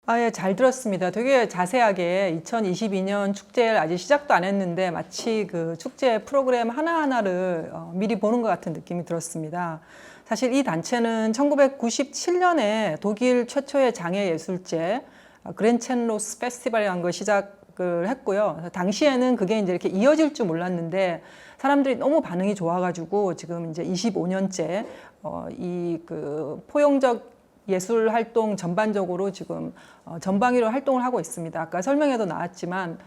예, 잘 들었습니다. 되게 자세하게 2022년 축제를 아직 시작도 안 했는데 마치 그 축제 프로그램 하나하나를 미리 보는 것 같은 느낌이 들었습니다. 사실 이 단체는 1997년에 독일 최초의 장애예술제 그렌첸로스 페스티벌이라는 걸 시작을 했고요. 당시에는 그게 이제 이렇게 이어질 줄 몰랐는데 사람들이 너무 반응이 좋아가지고 지금 이제 25년째 이 그 포용적 예술 활동 전반적으로 지금 전방위로 활동을 하고 있습니다. 아까 설명에도 나왔지만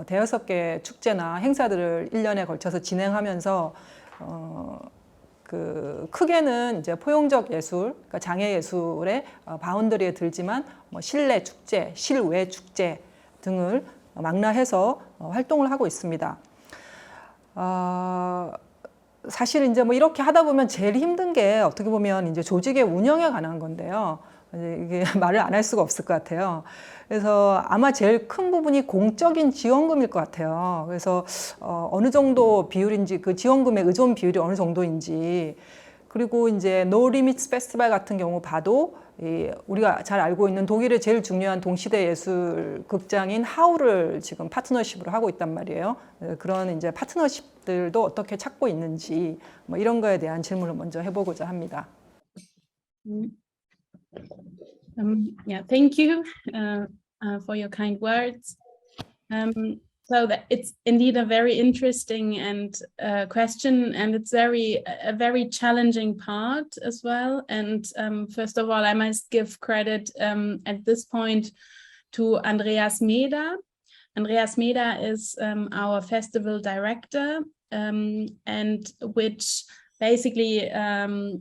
대여섯 개 축제나 행사들을 1년에 걸쳐서 진행하면서 그 크게는 이제 포용적 예술, 그러니까 장애 예술의 바운더리에 들지만 실내 축제, 실외 축제 등을 망라해서 활동을 하고 있습니다. 사실 이제 뭐 이렇게 하다 보면 제일 힘든 게 어떻게 보면 이제 조직의 운영에 관한 건데요. 이게 말을 안 할 수가 없을 것 같아요. 그래서 아마 제일 큰 부분이 공적인 지원금일 것 같아요. 그래서 어느 정도 비율인지 그 지원금의 의존 비율이 어느 정도인지 그리고 이제 노리미츠 페스티벌 같은 경우 봐도 우리가 잘 알고 있는 독일의 제일 중요한 동시대 예술 극장인 하우를 지금 파트너십으로 하고 있단 말이에요. 그런 이제 파트너십들도 어떻게 찾고 있는지 뭐 이런 거에 대한 질문을 먼저 해보고자 합니다. Yeah, thank you for your kind words. So that it's indeed a very interesting and question, and it's a very challenging part as well. And first of all, I must give credit at this point to Andreas Meder. Andreas Meder is our festival director, and which basically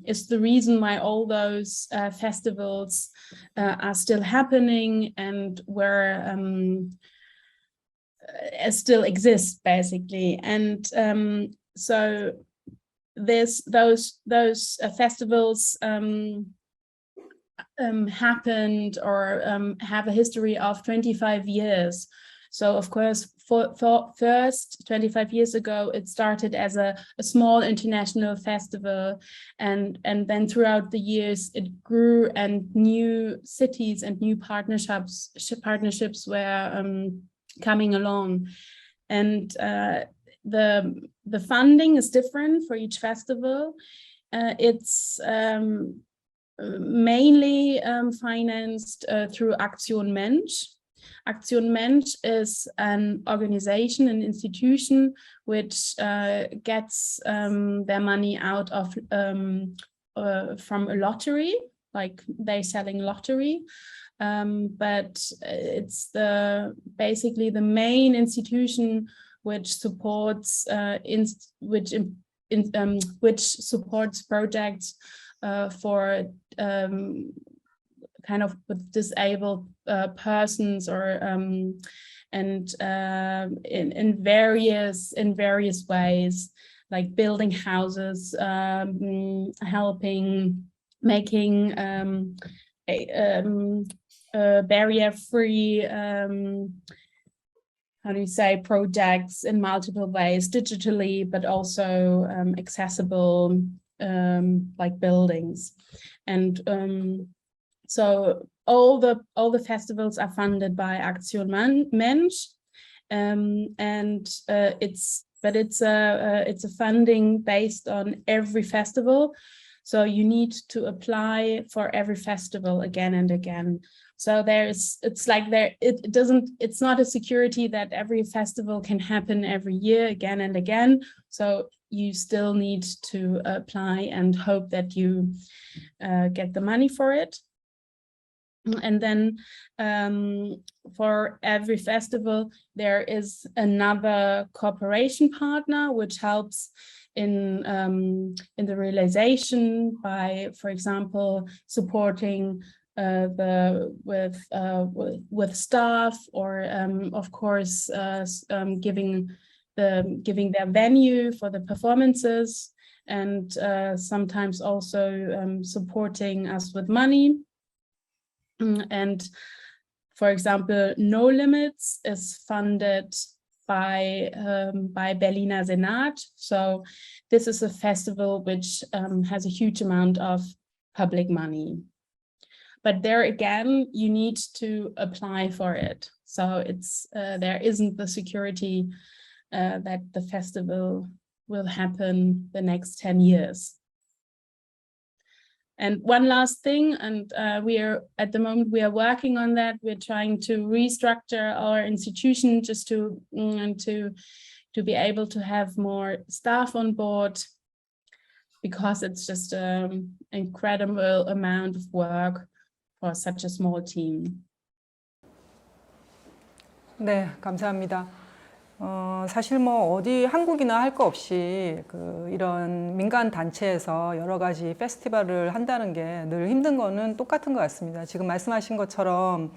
is the reason why all those festivals are still happening and where still exist basically. And so those festivals happened or have a history of 25 years. So of course, for first 25 years ago, it started as a small international festival, and then throughout the years it grew, and new cities and new partnerships were coming along. And the funding is different for each festival. It's mainly financed through Aktion Mensch. Aktion Mensch is an organization, an institution which gets their money out of from a lottery, like they're selling lottery. But it's basically the main institution which supports which supports projects for kind of with disabled persons, or in various ways, like building houses, helping making barrier-free, how do you say, projects in multiple ways, digitally, but also accessible, like buildings. And so all the festivals are funded by Aktion Mensch, and it's a funding based on every festival. So you need to apply for every festival again and again. So it's not a security that every festival can happen every year again and again. So you still need to apply and hope that you get the money for it. And then for every festival, there is another cooperation partner which helps in the realization by, for example, supporting with staff, or of course giving their venue for the performances, and sometimes also supporting us with money. And for example, No Limits is funded by Berliner Senat. So this is a festival which has a huge amount of public money. but there again, you need to apply for it. So it's there isn't the security that the festival will happen the next 10 years. And one last thing, and we are at the moment we are working on that. We're trying to restructure our institution just to be able to have more staff on board, because it's just an incredible amount of work for such a small team. 네, 감사합니다. 사실 뭐 어디 한국이나 할 거 없이 이런 민간 단체에서 여러 가지 페스티벌을 한다는 게 늘 힘든 거는 똑같은 것 같습니다. 지금 말씀하신 것처럼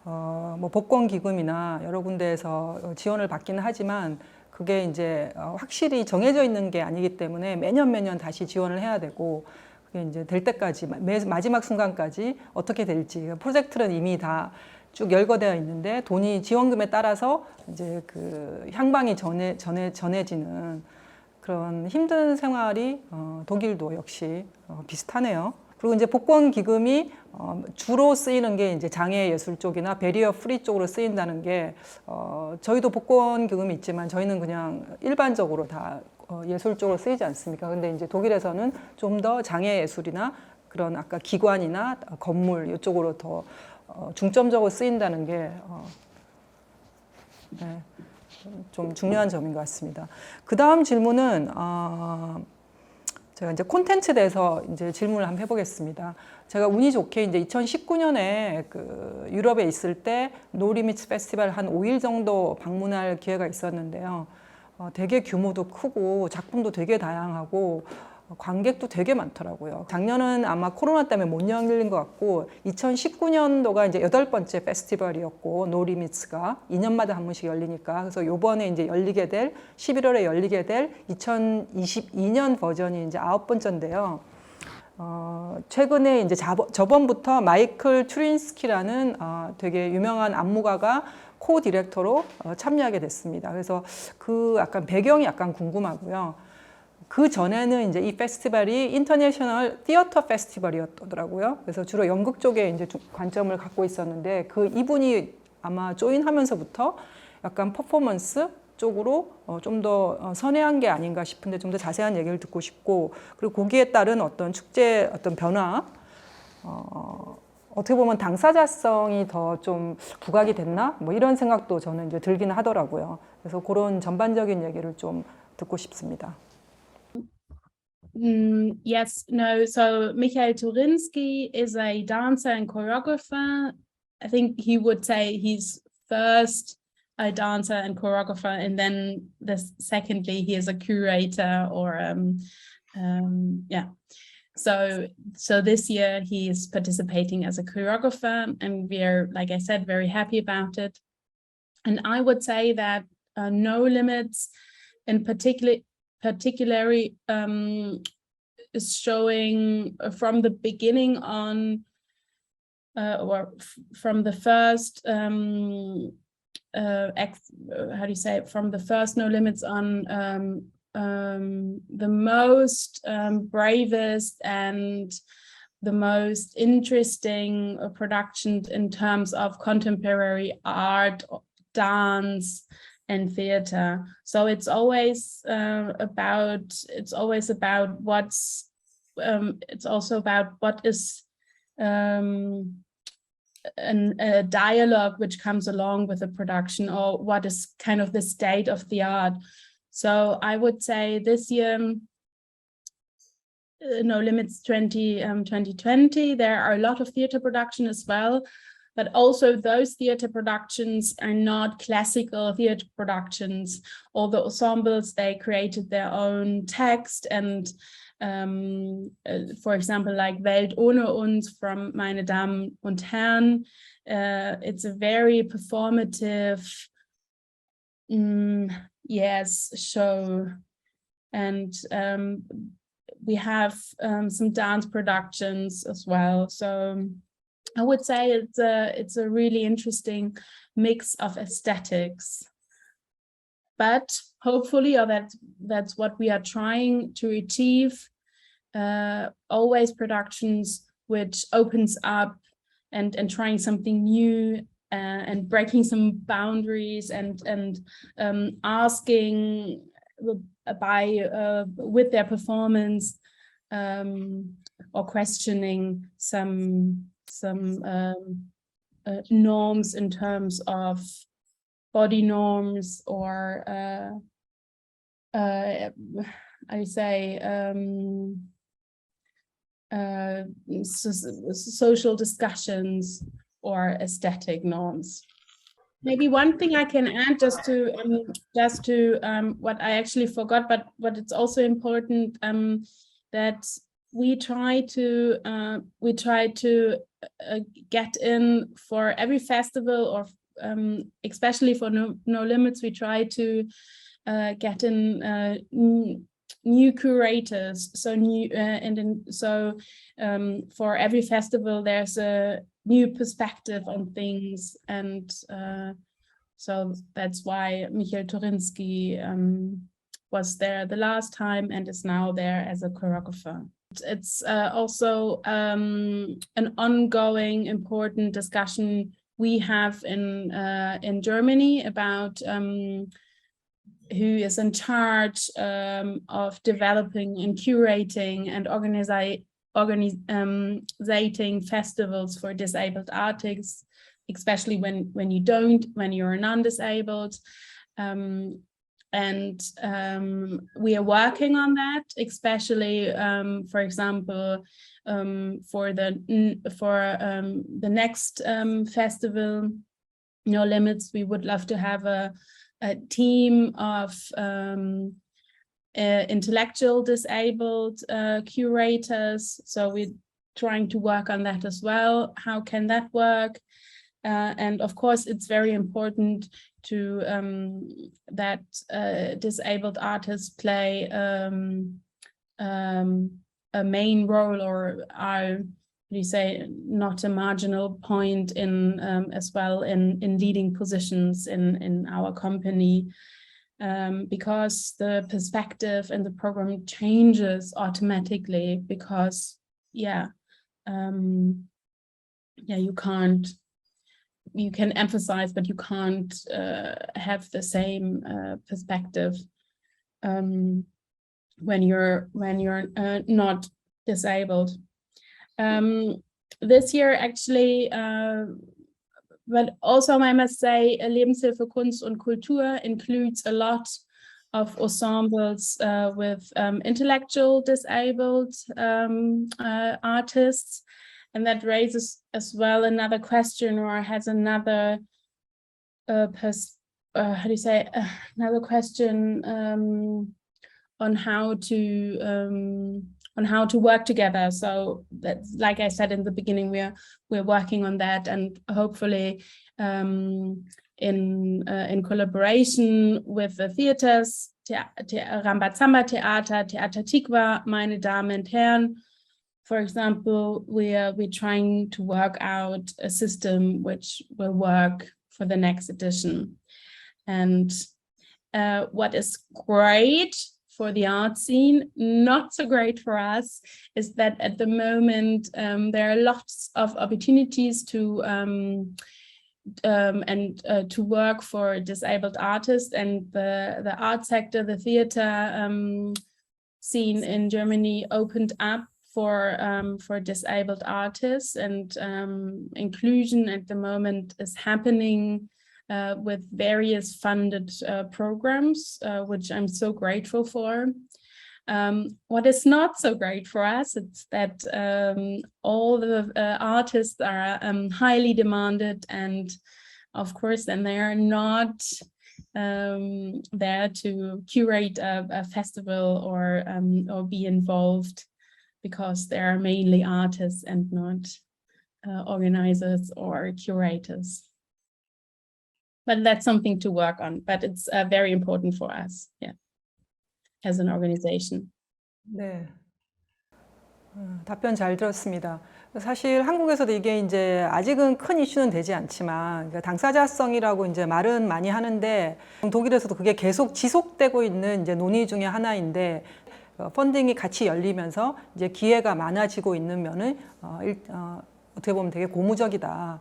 뭐 복권 기금이나 여러 군데에서 지원을 받기는 하지만 그게 이제 확실히 정해져 있는 게 아니기 때문에 매년 다시 지원을 해야 되고, 그게 이제 될 때까지 마지막 순간까지 어떻게 될지, 프로젝트는 이미 다 쭉 열거되어 있는데 돈이 지원금에 따라서 이제 그 향방이 전해지는 그런 힘든 생활이 독일도 역시 비슷하네요. 그리고 이제 복권 기금이 주로 쓰이는 게 이제 장애 예술 쪽이나 베리어 프리 쪽으로 쓰인다는 게 저희도 복권 기금이 있지만 저희는 그냥 일반적으로 다 예술 쪽으로 쓰이지 않습니까? 근데 이제 독일에서는 좀 더 장애 예술이나 그런 아까 기관이나 건물 이쪽으로 더 중점적으로 쓰인다는 게 네, 좀 중요한 점인 것 같습니다. 그 다음 질문은 제가 이제 콘텐츠에 대해서 이제 질문을 한번 해보겠습니다. 제가 운이 좋게 이제 2019년에 그 유럽에 있을 때 노리미츠 페스티벌 한 5일 정도 방문할 기회가 있었는데요. 되게 규모도 크고 작품도 되게 다양하고 관객도 되게 많더라고요. 작년은 아마 코로나 때문에 못 열린 것 같고 2019년도가 이제 8번째 페스티벌이었고 노리미츠가 2년마다 한 번씩 열리니까, 그래서 요번에 이제 11월에 열리게 될 2022년 버전이 이제 9번째인데요. 최근에 이제 저번부터 마이클 추린스키라는 되게 유명한 안무가가 코 디렉터로 참여하게 됐습니다. 그래서 그 약간 배경이 약간 궁금하고요. 그 전에는 이제 이 페스티벌이 인터내셔널 티어터 페스티벌이었더라고요. 그래서 주로 연극 쪽에 이제 관점을 갖고 있었는데 이분이 아마 조인하면서부터 약간 퍼포먼스 쪽으로 좀 더 선회한 게 아닌가 싶은데 좀 더 자세한 얘기를 듣고 싶고, 그리고 거기에 따른 어떤 축제 어떤 변화, 어떻게 보면 당사자성이 더 좀 부각이 됐나? 뭐 이런 생각도 저는 이제 들기는 하더라고요. 그래서 그런 전반적인 얘기를 좀 듣고 싶습니다. Yes, no. So Michael Turinski is a dancer and choreographer. I think he would say he's first a dancer and choreographer, and then secondly he is a curator or yeah. So this year he is participating as a choreographer, and we're, like I said, very happy about it. And I would say that No Limits in particularly is showing from the beginning on, or from the first how do you say it? From the first No Limits on, the most bravest and the most interesting production in terms of contemporary art, dance, and theater. So it's always about what's it's also about what is a dialogue which comes along with the production, or what is kind of the state of the art. So I would say this year, No Limits 2020, there are a lot of theater production as well. But also those theater productions are not classical theater productions. All the ensembles, they created their own text, and for example, like Welt ohne uns from Meine Damen und Herren, it's a very performative, show. And we have some dance productions as well. So I would say it's a really interesting mix of aesthetics, but hopefully, or that's what we are trying to achieve. Always productions which opens up and trying something new, and breaking some boundaries, and asking with their performance, or questioning some norms in terms of body norms, or I say social discussions or aesthetic norms. Maybe one thing I can add, just to what I actually forgot, but it's also important, that we try to get in for every festival, or especially for No Limits, we try to get in new curators. So for every festival, there's a new perspective on things, and so that's why Michael Torinski was there the last time and is now there as a choreographer. It's also an ongoing important discussion we have in Germany about who is in charge of developing and curating and organizing festivals for disabled artists, especially when you're non-disabled. And we are working on that, especially, for example, for the next festival, No Limits. We would love to have a team of intellectual disabled curators. So we're trying to work on that as well. How can that work? And of course, it's very important to that disabled artists play a main role, or are, you say, not a marginal point in as well in leading positions in our company, because the perspective and the program changes automatically, because you can emphasize, but you can't have the same perspective when you're not disabled. This year, actually, but also I must say, Lebenshilfe Kunst und Kultur includes a lot of ensembles with intellectual disabled artists. And that raises as well another question, or has another another question on how to work together. So that's, like I said in the beginning, we're working on that, and hopefully in collaboration with the theaters, Rambazamba Theater, Theater Tikva, Meine Damen und Herren. For example, we're trying to work out a system which will work for the next edition. And what is great for the art scene, not so great for us, is that at the moment there are lots of opportunities to work for disabled artists, and the art sector, the theater scene in Germany opened up for disabled artists, and inclusion at the moment is happening with various funded programs, which I'm so grateful for. What is not so great for us, it's that all the artists are highly demanded, and of course, then they are not there to curate a festival or be involved, because they are mainly artists and not organizers or curators. But that's something to work on, but it's very important for us, as an organization. 네. 답변 잘 들었습니다. 사실 한국에서도 이게 이제 아직은 큰 이슈는 되지 않지만, 그러니까 당사자성이라고 이제 말은 많이 하는데, 독일에서도 그게 계속 지속되고 있는 이제 논의 중에 하나인데, 펀딩이 같이 열리면서 이제 기회가 많아지고 있는 면은 어떻게 보면 되게 고무적이다.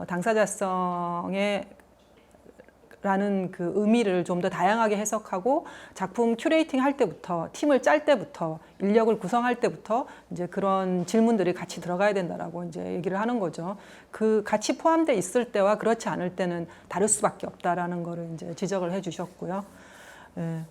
당사자성의 라는 그 의미를 좀 더 다양하게 해석하고 작품 큐레이팅 할 때부터 팀을 짤 때부터 인력을 구성할 때부터 이제 그런 질문들이 같이 들어가야 된다라고 이제 얘기를 하는 거죠. 그 같이 포함돼 있을 때와 그렇지 않을 때는 다를 수밖에 없다라는 거를 이제 지적을 해주셨고요. 예.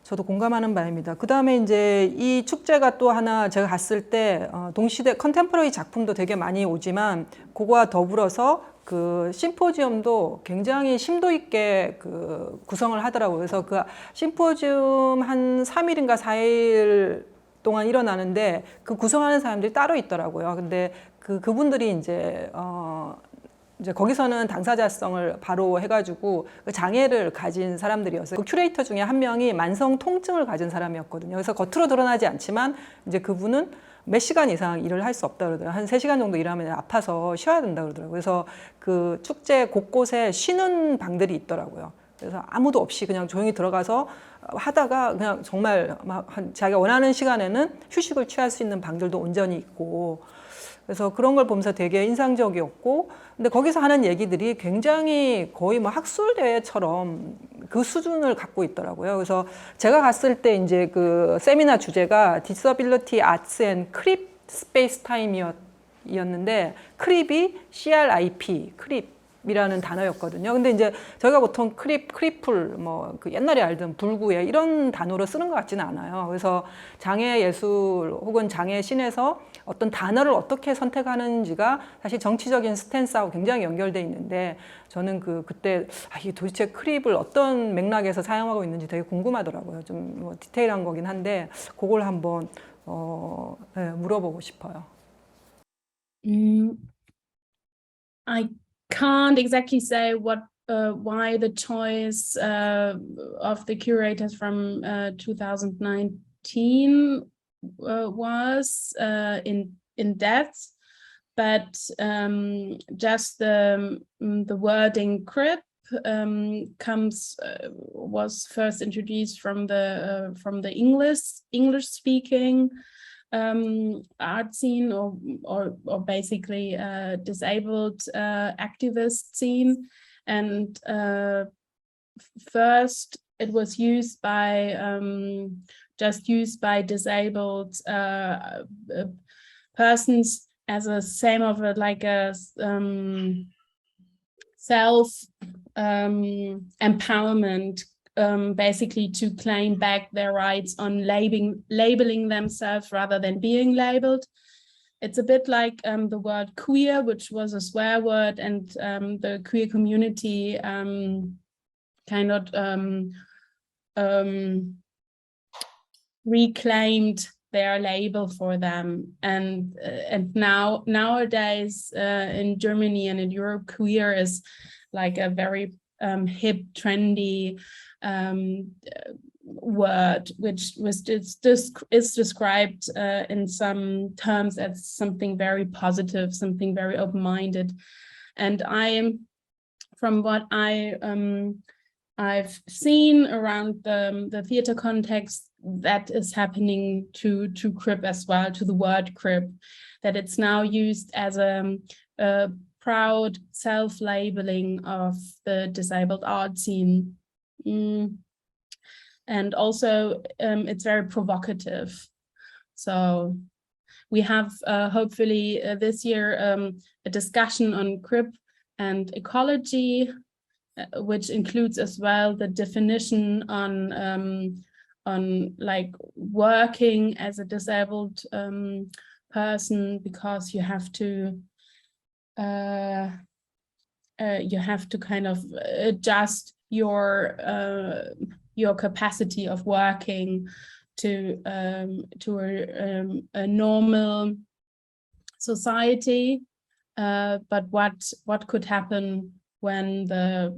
저도 공감하는 바입니다. 그 다음에 이제 이 축제가 또 하나 제가 갔을 때 동시대 컨템포러리 작품도 되게 많이 오지만 그거와 더불어서 그 심포지엄도 굉장히 심도 있게 그 구성을 하더라고요. 그래서 그 심포지엄 한 3일인가 4일 동안 일어나는데 그 구성하는 사람들이 따로 있더라고요. 근데 그분들이 이제 거기서는 당사자성을 바로 해가지고 그 장애를 가진 사람들이었어요. 그 큐레이터 중에 한 명이 만성 통증을 가진 사람이었거든요. 그래서 겉으로 드러나지 않지만 이제 그분은 몇 시간 이상 일을 할 수 없다 그러더라고요. 한 3시간 정도 일하면 아파서 쉬어야 된다 그러더라고요. 그래서 그 축제 곳곳에 쉬는 방들이 있더라고요. 그래서 아무도 없이 그냥 조용히 들어가서 하다가 그냥 정말 막 자기가 원하는 시간에는 휴식을 취할 수 있는 방들도 온전히 있고, 그래서 그런 걸 보면서 되게 인상적이었고, 근데 거기서 하는 얘기들이 굉장히 거의 뭐 학술대회처럼 그 수준을 갖고 있더라고요. 그래서 제가 갔을 때 이제 그 세미나 주제가 Disability Arts and Crip Space Time이었는데, 크립이 CRIP, 크립이라는 단어였거든요. 근데 이제 저희가 보통 크리플, 뭐 그 옛날에 알던 불구에 이런 단어로 쓰는 것 같지는 않아요. 그래서 장애 예술 혹은 장애 신에서 어떤 단어를 어떻게 선택하는지가 사실 정치적인 스탠스하고 굉장히 연결돼 있는데, 저는 그때 이게 도대체 크립을 어떤 맥락에서 사용하고 있는지 되게 궁금하더라고요. 좀 뭐 디테일한 거긴 한데 그걸 한번 네, 물어보고 싶어요. I can't exactly say why the choice of the curators from 2019 was in depth, but just the wording crip was first introduced from the English speaking art scene or basically disabled activist scene, and first it was used by disabled persons as a same of a self empowerment, basically to claim back their rights on labeling themselves rather than being labeled. It's a bit like the word queer, which was a swear word, and the queer community kind of reclaimed their label for them. And nowadays in Germany and in Europe, queer is like a very hip, trendy word, which is described in some terms as something very positive, something very open-minded. And from what I've seen around the theater context, that is happening to crip as well, to the word crip, that it's now used as a proud self-labeling of the disabled art scene. And also it's very provocative. So we have hopefully this year a discussion on crip and ecology, which includes as well the definition on like working as a disabled person, because you have to kind of adjust your capacity of working to a normal society, but what could happen when the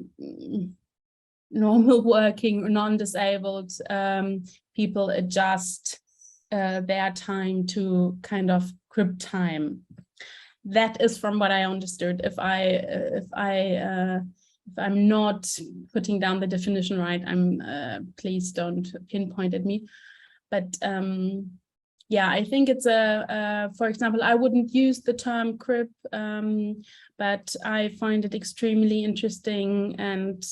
normal working non-disabled people adjust their time to kind of crib time. That is from what I understood. If I'm not putting down the definition right, please don't pinpoint at me. But yeah, I think it's for example, I wouldn't use the term crip, but I find it extremely interesting and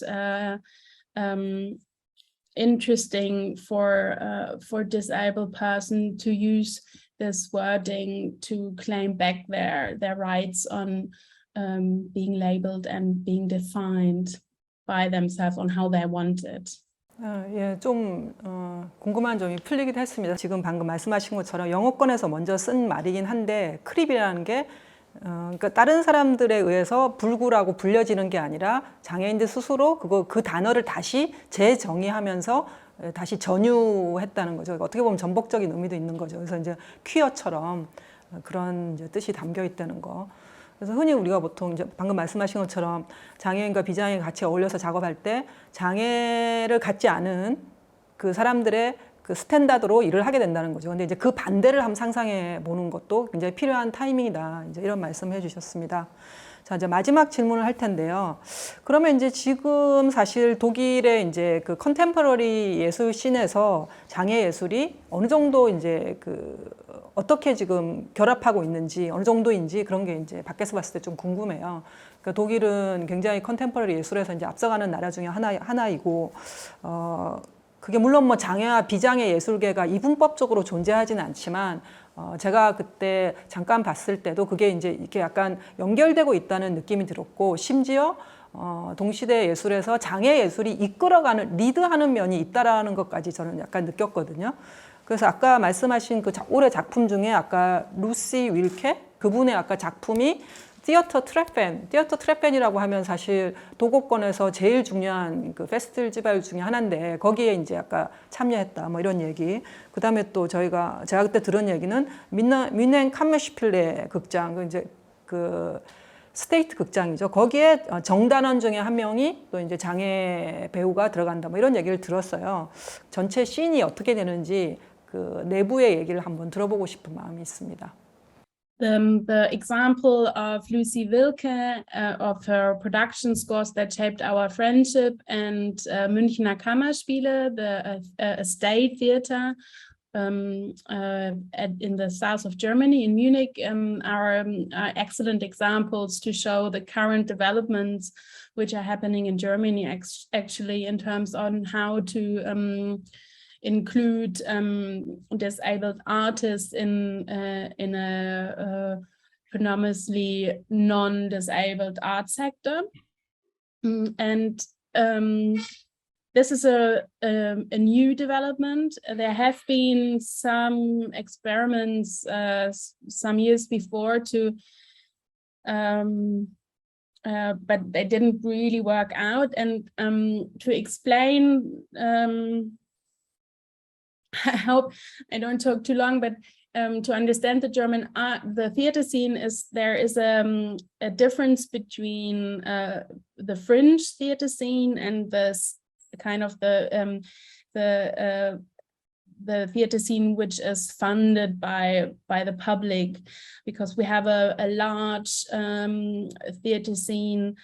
interesting for disabled person to use this wording to claim back their rights on being labeled and being defined by themselves on how they want it. 예, 좀 궁금한 점이 풀리기도 했습니다. 지금 방금 말씀하신 것처럼 영어권에서 먼저 쓴 말이긴 한데 크립이라는 게 그러니까 다른 사람들에 의해서 불구라고 불려지는 게 아니라 장애인들 스스로 그 단어를 다시 재정의하면서 다시 전유했다는 거죠. 어떻게 보면 전복적인 의미도 있는 거죠. 그래서 이제 퀴어처럼 그런 이제 뜻이 담겨 있다는 거. 그래서 흔히 우리가 보통 이제 방금 말씀하신 것처럼 장애인과 비장애인 같이 어울려서 작업할 때 장애를 갖지 않은 그 사람들의 그 스탠다드로 일을 하게 된다는 거죠. 근데 이제 그 반대를 한번 상상해 보는 것도 굉장히 필요한 타이밍이다. 이제 이런 말씀을 해주셨습니다. 자, 이제 마지막 질문을 할 텐데요. 그러면 이제 지금 사실 독일의 이제 그 컨템퍼러리 예술 씬에서 장애 예술이 어느 정도 이제 그 어떻게 지금 결합하고 있는지 어느 정도인지 그런 게 이제 밖에서 봤을 때 좀 궁금해요. 그러니까 독일은 굉장히 컨템퍼러리 예술에서 이제 앞서가는 나라 중에 하나이고, 그게 물론 뭐 장애와 비장애 예술계가 이분법적으로 존재하지는 않지만, 제가 그때 잠깐 봤을 때도 그게 이제 이렇게 약간 연결되고 있다는 느낌이 들었고, 심지어 동시대 예술에서 장애 예술이 이끌어가는, 리드하는 면이 있다라는 것까지 저는 약간 느꼈거든요. 그래서 아까 말씀하신 그 올해 작품 중에 아까 루시 윌케 그분의 아까 작품이 티어터 트랩펜이라고 하면 사실 도곡권에서 제일 중요한 그 페스티벌 중에 하나인데 거기에 이제 아까 참여했다 뭐 이런 얘기. 그다음에 또 제가 그때 들은 얘기는 뮌헨 캄메슈필레 극장 이제 그 스테이트 극장이죠. 거기에 정단원 중에 한 명이 또 이제 장애 배우가 들어간다 뭐 이런 얘기를 들었어요. 전체 씬이 어떻게 되는지 그 내부의 얘기를 한번 들어보고 싶은 마음이 있습니다. The example of Lucy Wilke, of her production scores that shaped our friendship, and Münchner Kammerspiele, the state theater in the south of Germany, in Munich, are excellent examples to show the current developments which are happening in Germany, actually, in terms on how to include disabled artists in a predominantly non-disabled art sector, and this is a new development. There have been some experiments some years before but they didn't really work out. And to explain, I hope I don't talk too long, but to understand the German art, the theater scene there is a difference between the fringe theater scene and this kind of the theater scene which is funded by the public, because we have a large theater scene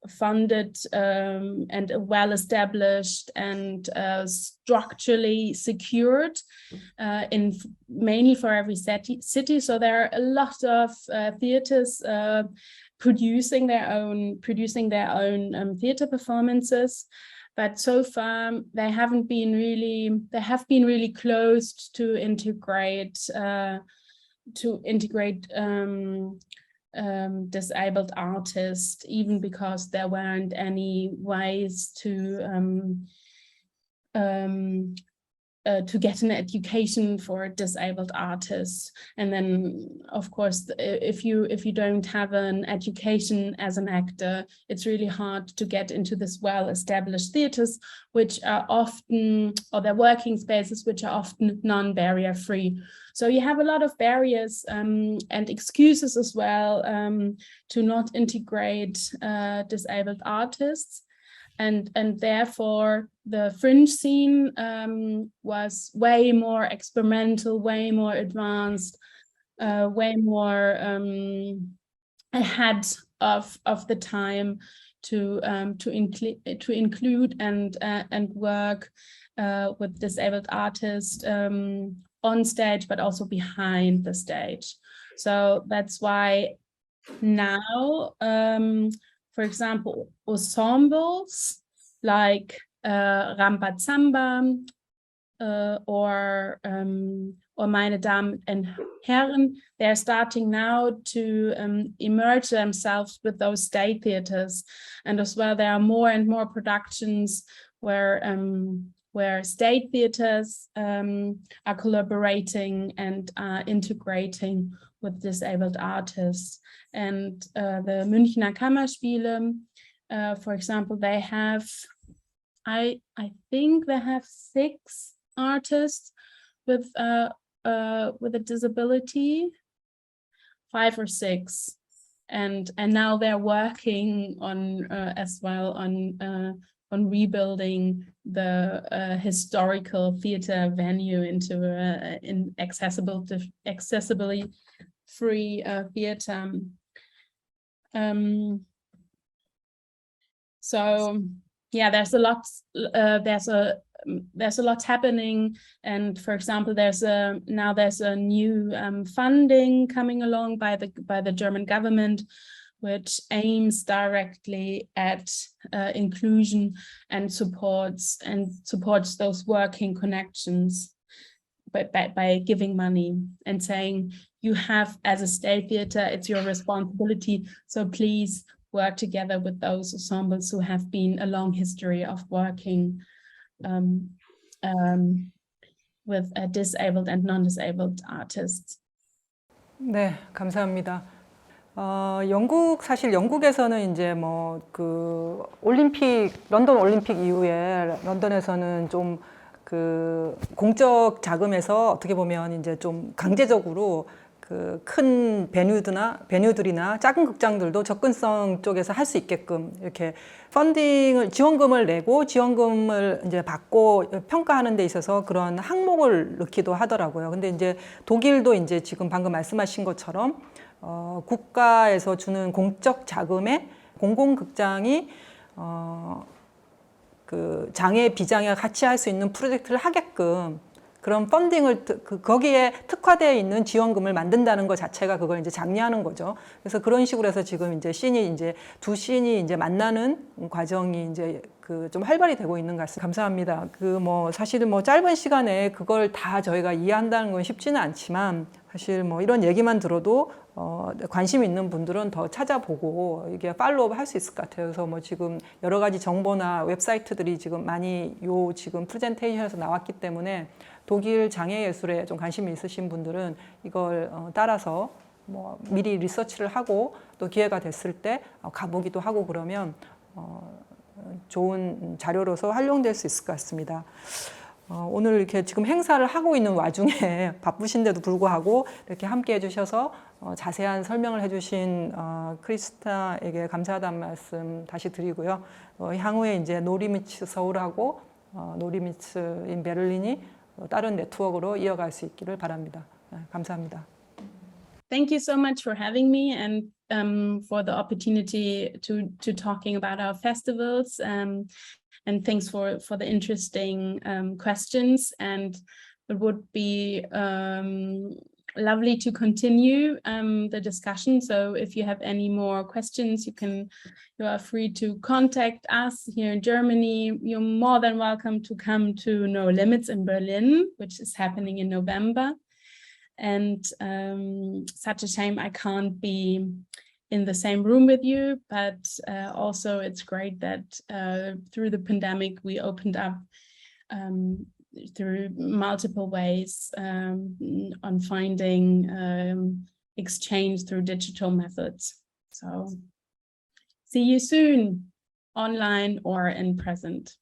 funded and well established and structurally secured mainly for every city. So there are a lot of theaters producing their own theater performances. But so far, they have been really closed to integrate disabled artists, even because there weren't any ways to get an education for disabled artists. And then, of course, if you don't have an education as an actor, it's really hard to get into this well-established theaters, which are often, or their working spaces, which are often non-barrier free. So you have a lot of barriers and excuses as well to not integrate disabled artists. And therefore, the fringe scene was way more experimental, way more advanced, way more ahead of the time to include and work with disabled artists on stage, but also behind the stage. So that's why now, for example, ensembles like Rampa Zamba or Meine Damen and Herren, they're starting now to emerge themselves with those state theaters. And as well, there are more and more productions where state theaters are collaborating and are integrating with disabled artists. And the Münchner Kammerspiele, for example, they have, I think they have 6 artists with a disability, 5 or 6, and now they're working on as well on rebuilding the historical theater venue into an accessibly free theater. So yeah, there's a lot happening, and for example, there's a new funding coming along by the German government, which aims directly at inclusion and supports those working connections by giving money and saying, you have, as a state theater, it's your responsibility, so please work together with those ensembles who have been a long history of working with disabled and non-disabled artists. 네, 감사합니다. 사실 영국에서는 이제 뭐 그 런던 올림픽 이후에 런던에서는 좀 그 공적 자금에서 어떻게 보면 이제 좀 강제적으로 그 큰 베뉴들이나 작은 극장들도 접근성 쪽에서 할 수 있게끔 이렇게 지원금을 내고 지원금을 이제 받고 평가하는 데 있어서 그런 항목을 넣기도 하더라고요. 근데 이제 독일도 이제 지금 방금 말씀하신 것처럼 국가에서 주는 공적 자금에 공공극장이 그 장애, 비장애가 같이 할 수 있는 프로젝트를 하게끔 그런 펀딩을 거기에 특화되어 있는 지원금을 만든다는 것 자체가 그걸 이제 장려하는 거죠. 그래서 그런 식으로 해서 지금 이제 두 씬이 이제 만나는 과정이 이제 그 좀 활발히 되고 있는 것 같습니다. 감사합니다. 사실은 짧은 시간에 그걸 다 저희가 이해한다는 건 쉽지는 않지만 사실 이런 얘기만 들어도 관심 있는 분들은 더 찾아보고 이게 팔로우업 할 수 있을 것 같아요. 그래서 지금 여러 가지 정보나 웹사이트들이 지금 많이 지금 프레젠테이션에서 나왔기 때문에 독일 장애예술에 좀 관심이 있으신 분들은 이걸 따라서 미리 리서치를 하고 또 기회가 됐을 때 가보기도 하고 그러면 좋은 자료로서 활용될 수 있을 것 같습니다. 오늘 이렇게 지금 행사를 하고 있는 와중에 바쁘신데도 불구하고 이렇게 함께 해주셔서 자세한 설명을 해주신 크리스티나에게 감사하다는 말씀 다시 드리고요. 향후에 이제 노리미츠 서울하고 노리미츠 인 베를린이 다른 네트워크로 이어갈 수 있기를 바랍니다. 감사합니다. Thank you so much for having me and for the opportunity to talking about our festivals. And thanks for the interesting questions, and it would be lovely to continue the discussion. So if you have any more questions, you are free to contact us here in Germany. You're more than welcome to come to No Limits in Berlin, which is happening in November. And such a shame I can't be in the same room with you, but also it's great that through the pandemic we opened up through multiple ways on finding exchange through digital methods. So see you soon, online or in present.